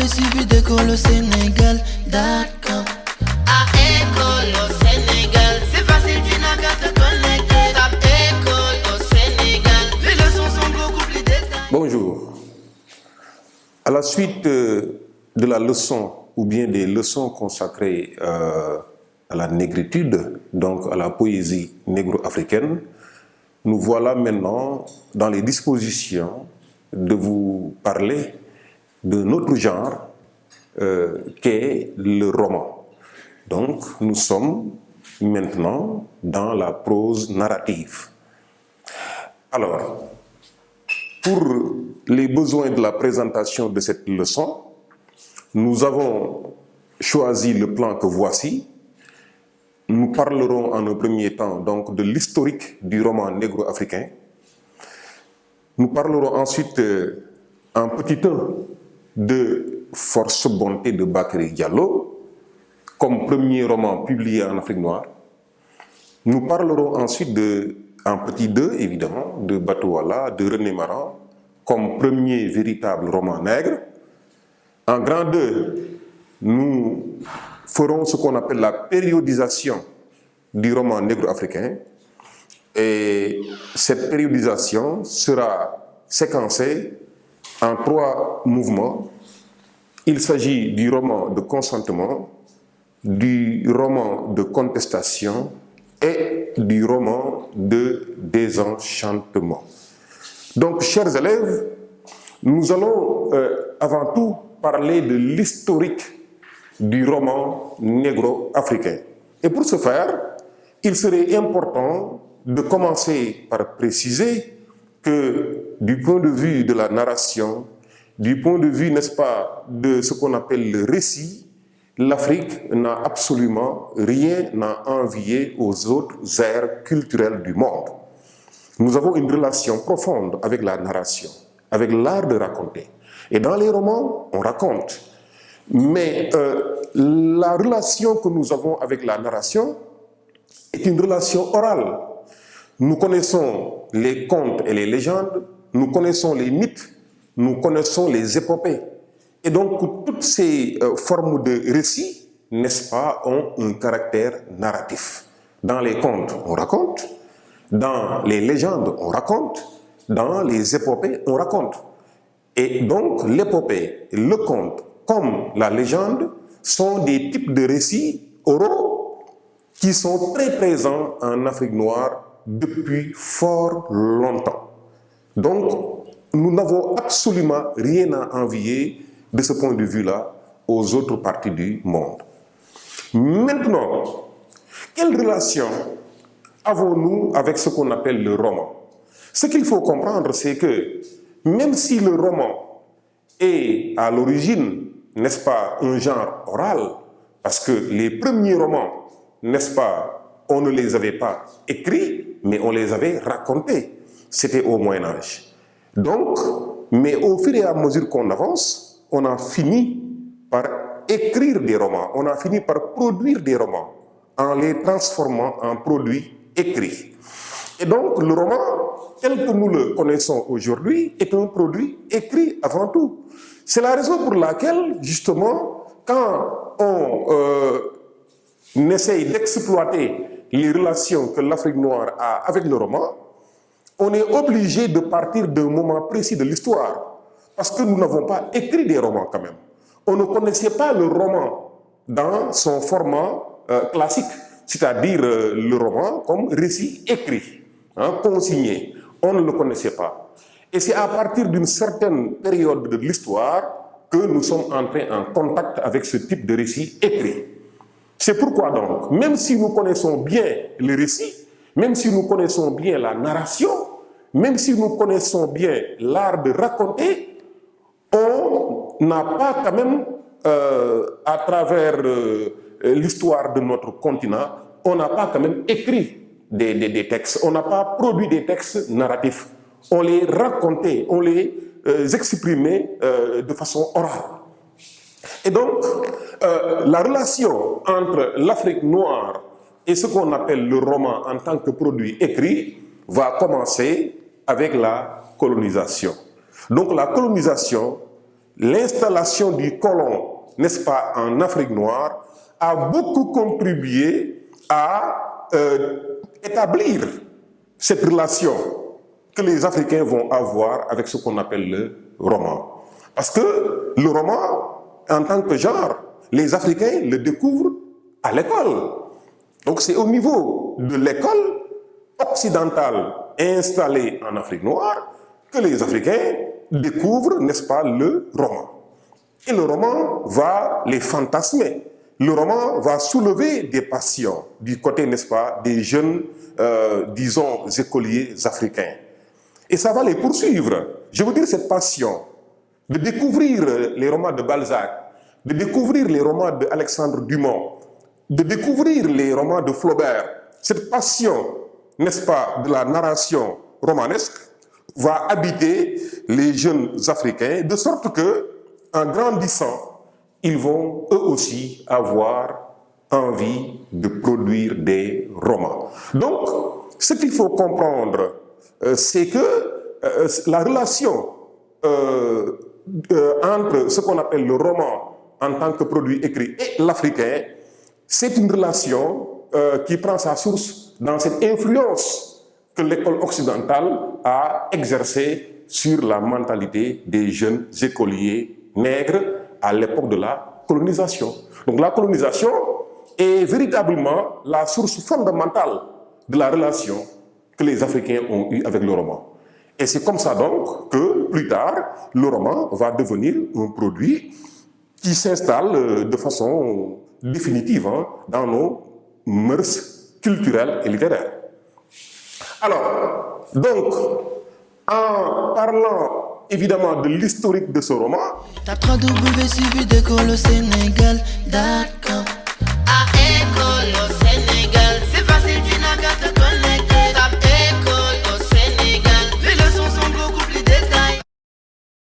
suivi d'école au Sénégal, d'accord. À école au Sénégal, c'est facile, tu n'as qu'à te connecter. Tape école au Sénégal, les leçons sont beaucoup plus détaillées. Bonjour. À la suite de la leçon ou bien des leçons consacrées à la négritude, donc à la poésie négro-africaine, nous voilà maintenant dans les dispositions de vous parler de notre genre qu'est le roman. Donc nous sommes maintenant dans la prose narrative. Alors, pour les besoins de la présentation de cette leçon, nous avons choisi le plan que voici. Nous parlerons en un premier temps donc de l'historique du roman négro-africain. Nous parlerons ensuite un petit peu de Force Bonté de Bakary Diallo, comme premier roman publié en Afrique noire. Nous parlerons ensuite en petit 2, évidemment, de Batouala, de René Maran, comme premier véritable roman nègre. En grand 2, nous ferons ce qu'on appelle la périodisation du roman négro-africain. Et cette périodisation sera séquencée en 3 mouvements. Il s'agit du roman de consentement, du roman de contestation et du roman de désenchantement. Donc, chers élèves, nous allons avant tout parler de l'historique du roman négro-africain. Et pour ce faire, il serait important de commencer par préciser que du point de vue de la narration, du point de vue, n'est-ce pas, de ce qu'on appelle le récit, l'Afrique n'a absolument rien à envier aux autres aires culturelles du monde. Nous avons une relation profonde avec la narration, avec l'art de raconter. Et dans les romans, on raconte. Mais la relation que nous avons avec la narration est une relation orale. Nous connaissons les contes et les légendes, nous connaissons les mythes, nous connaissons les épopées. Et donc, toutes ces formes de récits, n'est-ce pas, ont un caractère narratif. Dans les contes, on raconte. Dans les légendes, on raconte. Dans les épopées, on raconte. Et donc, l'épopée, le conte, comme la légende, sont des types de récits oraux qui sont très présents en Afrique noire depuis fort longtemps. Donc, nous n'avons absolument rien à envier de ce point de vue-là aux autres parties du monde. Maintenant, quelle relation avons-nous avec ce qu'on appelle le roman? Ce qu'il faut comprendre, c'est que même si le roman est à l'origine, n'est-ce pas, un genre oral, parce que les premiers romans, n'est-ce pas, on ne les avait pas écrits, mais on les avait racontés. C'était au Moyen-Âge. Donc, mais au fur et à mesure qu'on avance, on a fini par écrire des romans, on a fini par produire des romans, en les transformant en produits écrits. Et donc, le roman, tel que nous le connaissons aujourd'hui, est un produit écrit avant tout. C'est la raison pour laquelle, justement, quand on essaye d'exploiter les relations que l'Afrique noire a avec le roman, on est obligé de partir d'un moment précis de l'histoire, parce que nous n'avons pas écrit des romans quand même. On ne connaissait pas le roman dans son format classique, c'est-à-dire le roman comme récit écrit, consigné. On ne le connaissait pas. Et c'est à partir d'une certaine période de l'histoire que nous sommes entrés en contact avec ce type de récit écrit. C'est pourquoi donc, même si nous connaissons bien le récit, même si nous connaissons bien la narration, même si nous connaissons bien l'art de raconter, on n'a pas quand même, à travers l'histoire de notre continent, on n'a pas quand même écrit des textes, on n'a pas produit des textes narratifs. On les racontait, on les exprimait de façon orale. Et donc, la relation entre l'Afrique noire et ce qu'on appelle le roman en tant que produit écrit va commencer avec la colonisation. Donc la colonisation, l'installation du colon, n'est-ce pas, en Afrique noire, a beaucoup contribué à établir cette relation que les Africains vont avoir avec ce qu'on appelle le roman. Parce que le roman, en tant que genre, les Africains le découvrent à l'école. Donc c'est au niveau de l'école occidentale installée en Afrique noire que les Africains découvrent, n'est-ce pas, le roman. Et le roman va les fantasmer. Le roman va soulever des passions du côté, n'est-ce pas, des jeunes, disons, écoliers africains. Et ça va les poursuivre. Je veux dire, cette passion de découvrir les romans de Balzac, de découvrir les romans d'Alexandre Dumas, de découvrir les romans de Flaubert, cette passion, n'est-ce pas, de la narration romanesque, va habiter les jeunes Africains, de sorte que, en grandissant, ils vont eux aussi avoir envie de produire des romans. Donc, ce qu'il faut comprendre, c'est que la relation entre ce qu'on appelle le roman en tant que produit écrit et l'africain, c'est une relation qui prend sa source dans cette influence que l'école occidentale a exercée sur la mentalité des jeunes écoliers nègres à l'époque de la colonisation. Donc la colonisation est véritablement la source fondamentale de la relation que les Africains ont eue avec le roman. Et c'est comme ça donc que plus tard, le roman va devenir un produit qui s'installe de façon définitive dans nos mœurs culturelles et littéraires. Alors, donc, en parlant évidemment de l'historique de ce roman, Tape www.suividecolosénégal.com